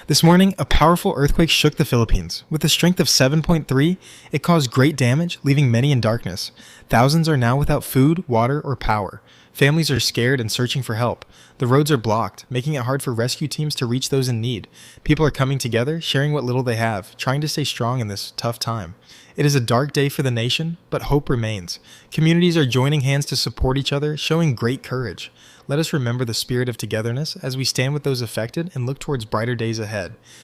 This morning, a powerful earthquake shook the Philippines. With a strength of 7.3, it caused great damage, leaving many in darkness. Thousands are now without food, water, or power. Families are scared and searching for help. The roads are blocked, making it hard for rescue teams to reach those in need. People are coming together, sharing what little they have, trying to stay strong in this tough time. It is a dark day for the nation, but hope remains. Communities are joining hands to support each other, showing great courage. Let us remember the spirit of togetherness as we stand with those affected and look towards brighter days ahead.